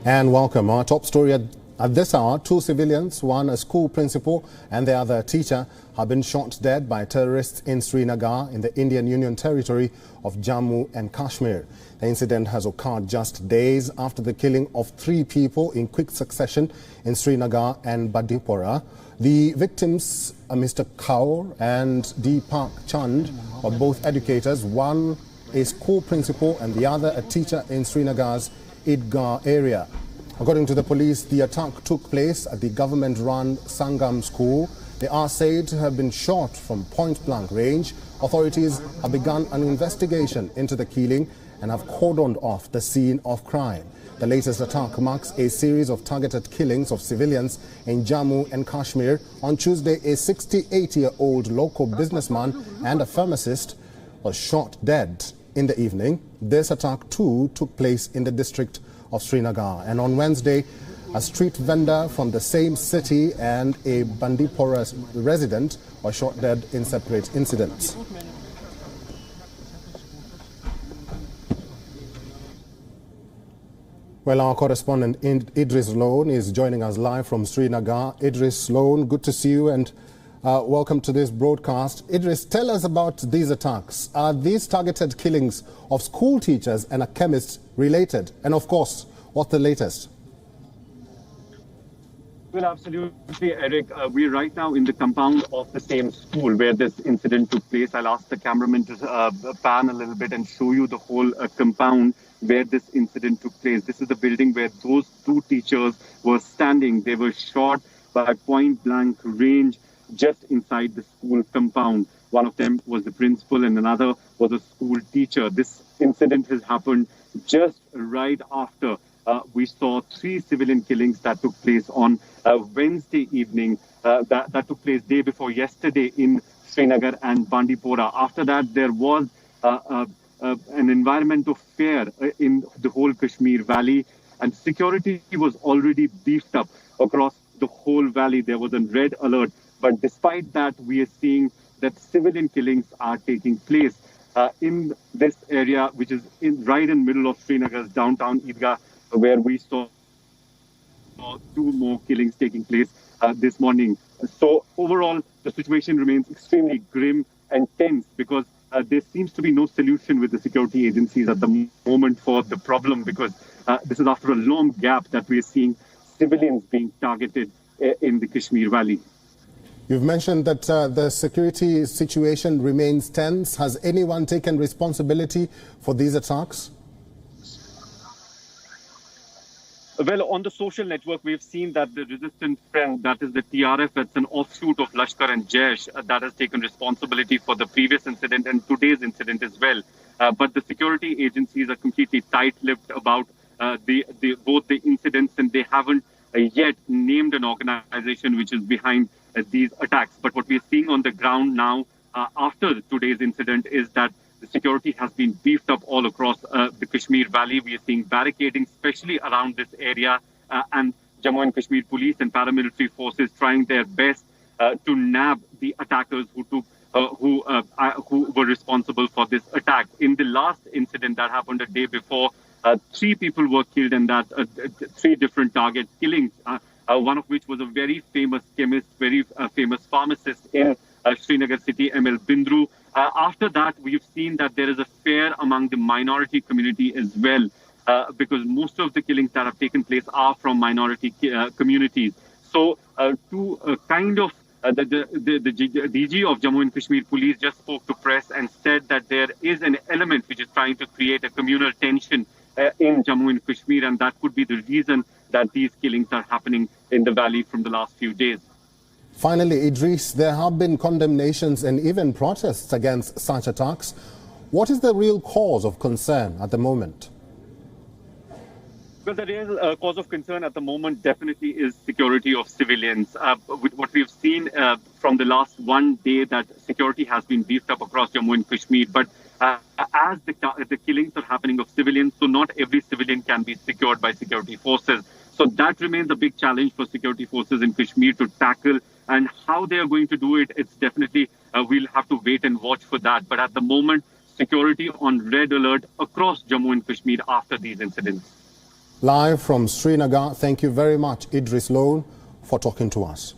And welcome. Our top story at this hour, two civilians, one a school principal and the other a teacher, have been shot dead by terrorists in Srinagar in the Indian Union territory of Jammu and Kashmir. The incident has occurred just days after the killing of 3 people in quick succession in Srinagar and Bandipora. The victims, Mr. Kaur and Deepak Chand, are both educators, one a school principal and the other a teacher in Srinagar's Idgah area. According to the police, the attack took place at the government-run Sangam school. They are said to have been shot from point-blank range. Authorities have begun an investigation into the killing and have cordoned off the scene of crime. The latest attack marks a series of targeted killings of civilians in Jammu and Kashmir. On Tuesday, a 68-year-old local businessman and a pharmacist was shot dead in the evening. This attack too took place in the district of Srinagar. And on Wednesday, a street vendor from the same city and a Bandipora resident were shot dead in separate incidents. Well, our correspondent Idris Loan is joining us live from Srinagar. Idris Loan, good to see you and welcome to this broadcast. Idris, tell us about these attacks. Are these targeted killings of school teachers and a chemist related? And of course, what's the latest? Well, absolutely, Eric. We're right now in the compound of the same school where this incident took place. I'll ask the cameraman to pan a little bit and show you the whole compound where this incident took place. This is the building where those 2 teachers were standing. They were shot by point-blank range just inside the school compound. One of them was the principal and another was a school teacher. This incident has happened just right after we saw 3 civilian killings that took place on Wednesday evening. That took place day before yesterday in Srinagar and Bandipora. After that, there was an environment of fear in the whole Kashmir valley, and security was already beefed up across the whole valley. There was a red alert. But despite that, we are seeing that civilian killings are taking place in this area, which is right in the middle of Srinagar's downtown Idgah, where we saw 2 more killings taking place this morning. So overall, the situation remains extremely grim and tense because there seems to be no solution with the security agencies at the moment for the problem, because this is after a long gap that we are seeing civilians being targeted in the Kashmir Valley. You've mentioned that the security situation remains tense. Has anyone taken responsibility for these attacks? Well, on the social network, we've seen that the resistance front, that is the TRF, that's an offshoot of Lashkar and Jaish, that has taken responsibility for the previous incident and today's incident as well. But the security agencies are completely tight-lipped about both the incidents, and they haven't yet named an organization which is behind these attacks. But what we're seeing on the ground now, after today's incident, is that the security has been beefed up all across the Kashmir Valley. We are seeing barricading, especially around this area, and Jammu and Kashmir police and paramilitary forces trying their best to nab the attackers who were responsible for this attack. In the last incident that happened a day before, 3 people were killed in that 3 different target killings. One of which was a very famous chemist, very famous pharmacist in Srinagar city, ML Bindru. After that, we've seen that there is a fear among the minority community as well, because most of the killings that have taken place are from minority communities. So the DG of Jammu and Kashmir Police just spoke to press and said that there is an element which is trying to create a communal tension in Jammu and Kashmir, and that could be the reason that these killings are happening in the valley from the last few days. Finally, Idris, there have been condemnations and even protests against such attacks. What is the real cause of concern at the moment? Well, the real cause of concern at the moment definitely is security of civilians. With what we've seen from the last one day, that security has been beefed up across Jammu and Kashmir. But as the killings are happening of civilians, so not every civilian can be secured by security forces. So that remains a big challenge for security forces in Kashmir to tackle. And how they are going to do it, it's definitely, we'll have to wait and watch for that. But at the moment, security on red alert across Jammu and Kashmir after these incidents. live from Srinagar. Thank you very much, Idris Lone, for talking to us.